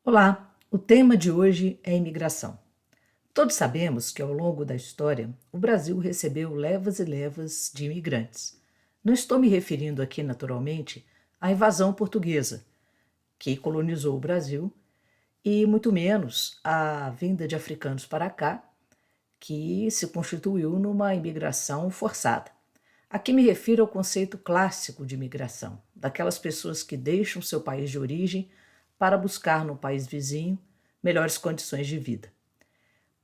Olá, o tema de hoje é imigração. Todos sabemos que ao longo da história o Brasil recebeu levas e levas de imigrantes. Não estou me referindo aqui, naturalmente, à invasão portuguesa, que colonizou o Brasil, e muito menos à vinda de africanos para cá, que se constituiu numa imigração forçada. Aqui me refiro ao conceito clássico de imigração, daquelas pessoas que deixam seu país de origem para buscar no país vizinho melhores condições de vida.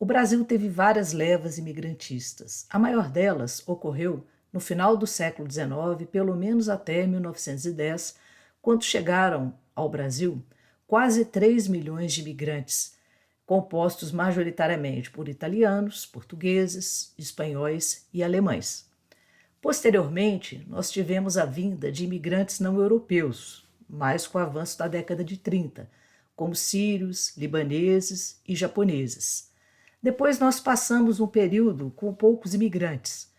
O Brasil teve várias levas imigrantistas. A maior delas ocorreu no final do século XIX, pelo menos até 1910, quando chegaram ao Brasil quase 3 milhões de imigrantes, compostos majoritariamente por italianos, portugueses, espanhóis e alemães. Posteriormente, nós tivemos a vinda de imigrantes não europeus, mais com o avanço da década de 30, como sírios, libaneses e japoneses. Depois nós passamos um período com poucos imigrantes,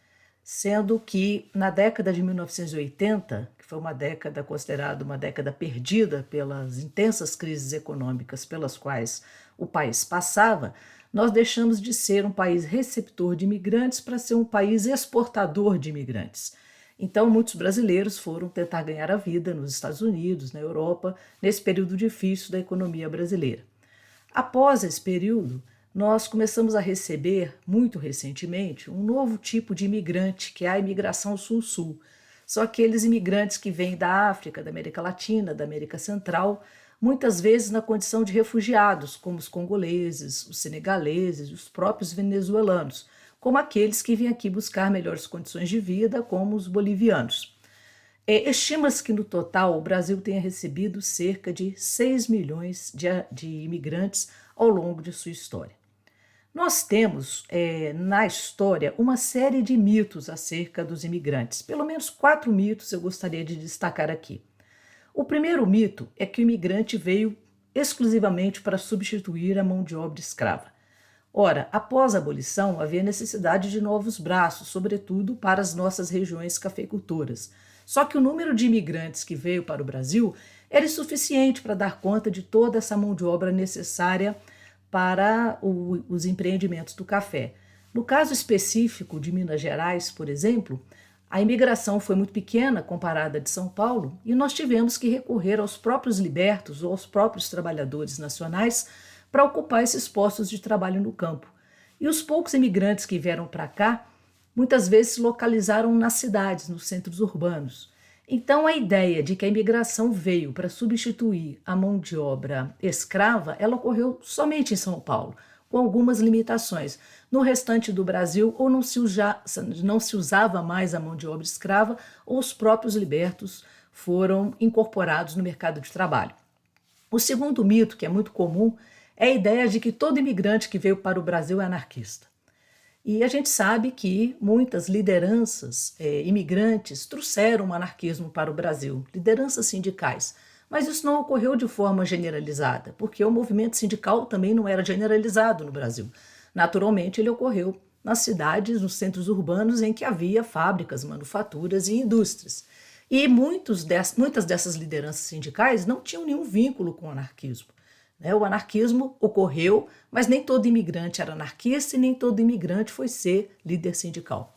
sendo que na década de 1980, que foi uma década considerada uma década perdida pelas intensas crises econômicas pelas quais o país passava, nós deixamos de ser um país receptor de imigrantes para ser um país exportador de imigrantes. Então, muitos brasileiros foram tentar ganhar a vida nos Estados Unidos, na Europa, nesse período difícil da economia brasileira. Após esse período, nós começamos a receber, muito recentemente, um novo tipo de imigrante, que é a imigração sul-sul. São aqueles imigrantes que vêm da África, da América Latina, da América Central, muitas vezes na condição de refugiados, como os congoleses, os senegaleses e os próprios venezuelanos, como aqueles que vêm aqui buscar melhores condições de vida, como os bolivianos. Estima-se que no total o Brasil tenha recebido cerca de 6 milhões de imigrantes ao longo de sua história. Nós temos na história uma série de mitos acerca dos imigrantes. Pelo menos 4 mitos eu gostaria de destacar aqui. O primeiro mito é que o imigrante veio exclusivamente para substituir a mão de obra escrava. Ora, após a abolição, havia necessidade de novos braços, sobretudo para as nossas regiões cafeicultoras. Só que o número de imigrantes que veio para o Brasil era insuficiente para dar conta de toda essa mão de obra necessária para os empreendimentos do café. No caso específico de Minas Gerais, por exemplo, a imigração foi muito pequena comparada à de São Paulo e nós tivemos que recorrer aos próprios libertos ou aos próprios trabalhadores nacionais para ocupar esses postos de trabalho no campo. E os poucos imigrantes que vieram para cá, muitas vezes se localizaram nas cidades, nos centros urbanos. Então a ideia de que a imigração veio para substituir a mão de obra escrava, ela ocorreu somente em São Paulo, com algumas limitações. No restante do Brasil, ou não se usava mais a mão de obra escrava, ou os próprios libertos foram incorporados no mercado de trabalho. O segundo mito, que é muito comum, é a ideia de que todo imigrante que veio para o Brasil é anarquista. E a gente sabe que muitas lideranças imigrantes trouxeram o anarquismo para o Brasil, lideranças sindicais. Mas isso não ocorreu de forma generalizada, porque o movimento sindical também não era generalizado no Brasil. Naturalmente, ele ocorreu nas cidades, nos centros urbanos em que havia fábricas, manufaturas e indústrias. E muitas dessas lideranças sindicais não tinham nenhum vínculo com o anarquismo. O anarquismo ocorreu, mas nem todo imigrante era anarquista e nem todo imigrante foi ser líder sindical.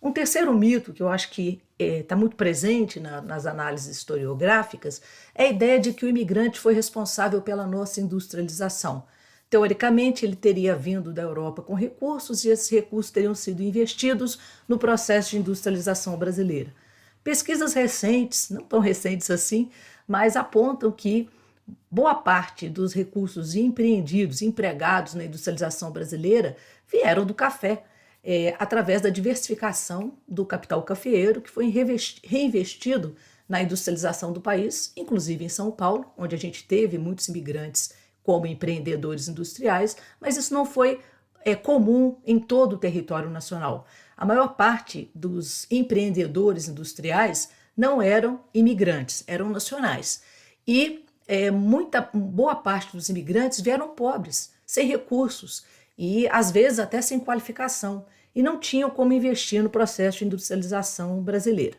Um terceiro mito, que eu acho que está muito presente nas análises historiográficas, é a ideia de que o imigrante foi responsável pela nossa industrialização. Teoricamente, ele teria vindo da Europa com recursos e esses recursos teriam sido investidos no processo de industrialização brasileira. Pesquisas recentes, não tão recentes assim, mas apontam que boa parte dos recursos empreendidos, empregados na industrialização brasileira vieram do café, através da diversificação do capital cafeeiro, que foi reinvestido na industrialização do país, inclusive em São Paulo, onde a gente teve muitos imigrantes como empreendedores industriais, mas isso não foi comum em todo o território nacional. A maior parte dos empreendedores industriais não eram imigrantes, eram nacionais. E boa parte dos imigrantes vieram pobres, sem recursos e às vezes até sem qualificação, e não tinham como investir no processo de industrialização brasileira.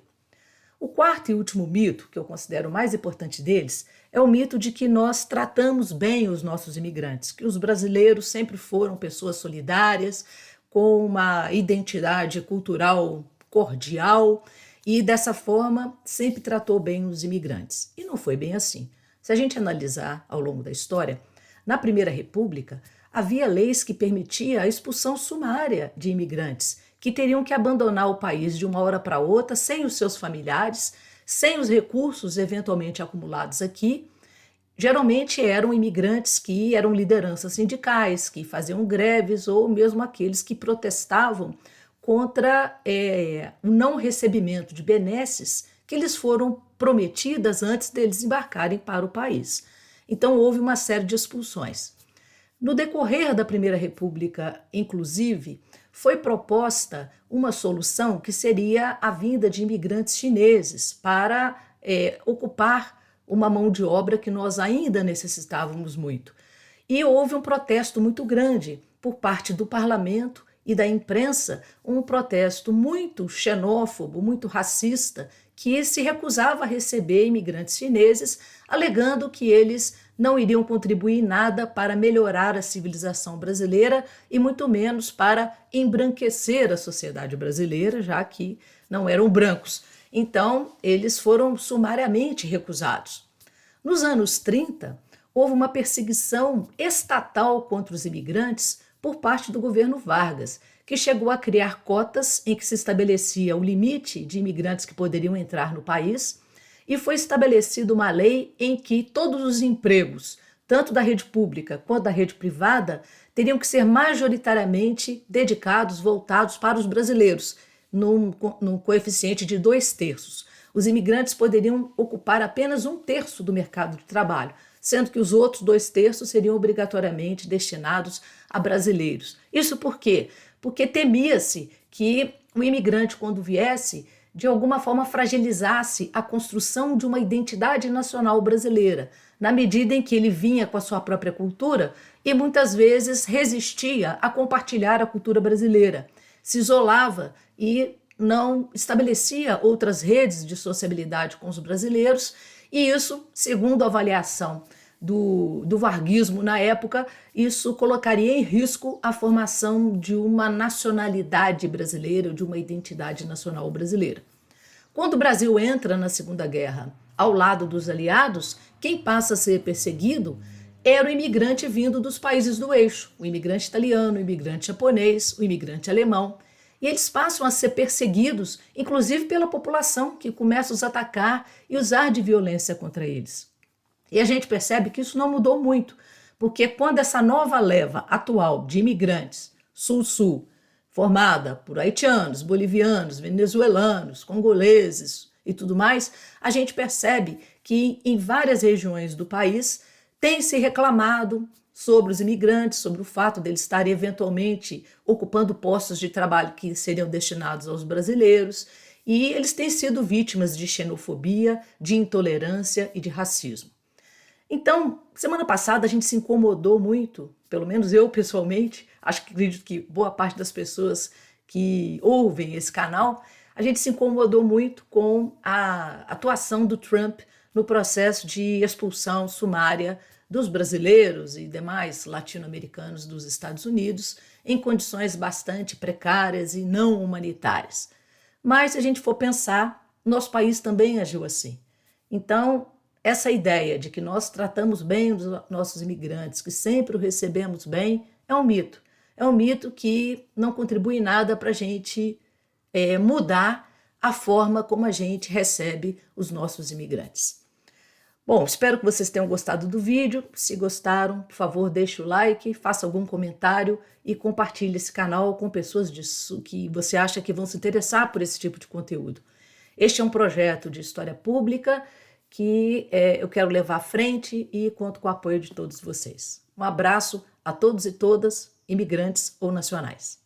O quarto e último mito, que eu considero o mais importante deles, é o mito de que nós tratamos bem os nossos imigrantes, que os brasileiros sempre foram pessoas solidárias, com uma identidade cultural cordial e, dessa forma, sempre tratou bem os imigrantes. E não foi bem assim. Se a gente analisar ao longo da história, na Primeira República, havia leis que permitiam a expulsão sumária de imigrantes, que teriam que abandonar o país de uma hora para outra, sem os seus familiares, sem os recursos eventualmente acumulados aqui. Geralmente eram imigrantes que eram lideranças sindicais, que faziam greves, ou mesmo aqueles que protestavam contra o não recebimento de benesses que lhes foram prometidas antes deles embarcarem para o país. Então houve uma série de expulsões. No decorrer da Primeira República, inclusive, foi proposta uma solução que seria a vinda de imigrantes chineses para ocupar uma mão de obra que nós ainda necessitávamos muito. E houve um protesto muito grande por parte do parlamento e da imprensa, um protesto muito xenófobo, muito racista, que se recusava a receber imigrantes chineses, alegando que eles não iriam contribuir em nada para melhorar a civilização brasileira e muito menos para embranquecer a sociedade brasileira, já que não eram brancos. Então, eles foram sumariamente recusados. Nos anos 30, houve uma perseguição estatal contra os imigrantes por parte do governo Vargas, que chegou a criar cotas em que se estabelecia o limite de imigrantes que poderiam entrar no país, e foi estabelecida uma lei em que todos os empregos, tanto da rede pública quanto da rede privada, teriam que ser majoritariamente dedicados, voltados para os brasileiros, num coeficiente de 2/3. Os imigrantes poderiam ocupar apenas 1/3 do mercado de trabalho, sendo que os outros 2/3 seriam obrigatoriamente destinados a brasileiros. Isso por quê? Porque temia-se que o imigrante, quando viesse, de alguma forma fragilizasse a construção de uma identidade nacional brasileira, na medida em que ele vinha com a sua própria cultura e muitas vezes resistia a compartilhar a cultura brasileira, se isolava e não estabelecia outras redes de sociabilidade com os brasileiros, e isso, segundo a avaliação do varguismo na época, isso colocaria em risco a formação de uma nacionalidade brasileira, de uma identidade nacional brasileira. Quando o Brasil entra na Segunda Guerra ao lado dos aliados, quem passa a ser perseguido era o imigrante vindo dos países do eixo, o imigrante italiano, o imigrante japonês, o imigrante alemão. E eles passam a ser perseguidos, inclusive pela população, que começa a os atacar e usar de violência contra eles. E a gente percebe que isso não mudou muito, porque quando essa nova leva atual de imigrantes, sul-sul, formada por haitianos, bolivianos, venezuelanos, congoleses e tudo mais, a gente percebe que em várias regiões do país tem se reclamado sobre os imigrantes, sobre o fato deles estarem eventualmente ocupando postos de trabalho que seriam destinados aos brasileiros, e eles têm sido vítimas de xenofobia, de intolerância e de racismo. Então, semana passada a gente se incomodou muito, pelo menos eu pessoalmente, acredito que boa parte das pessoas que ouvem esse canal, a gente se incomodou muito com a atuação do Trump no processo de expulsão sumária dos brasileiros e demais latino-americanos dos Estados Unidos em condições bastante precárias e não humanitárias. Mas, se a gente for pensar, nosso país também agiu assim. Então, essa ideia de que nós tratamos bem os nossos imigrantes, que sempre o recebemos bem, é um mito. É um mito que não contribui em nada para a gente mudar a forma como a gente recebe os nossos imigrantes. Bom, espero que vocês tenham gostado do vídeo. Se gostaram, por favor, deixe o like, faça algum comentário e compartilhe esse canal com pessoas que você acha que vão se interessar por esse tipo de conteúdo. Este é um projeto de história pública que eu quero levar à frente e conto com o apoio de todos vocês. Um abraço a todos e todas, imigrantes ou nacionais.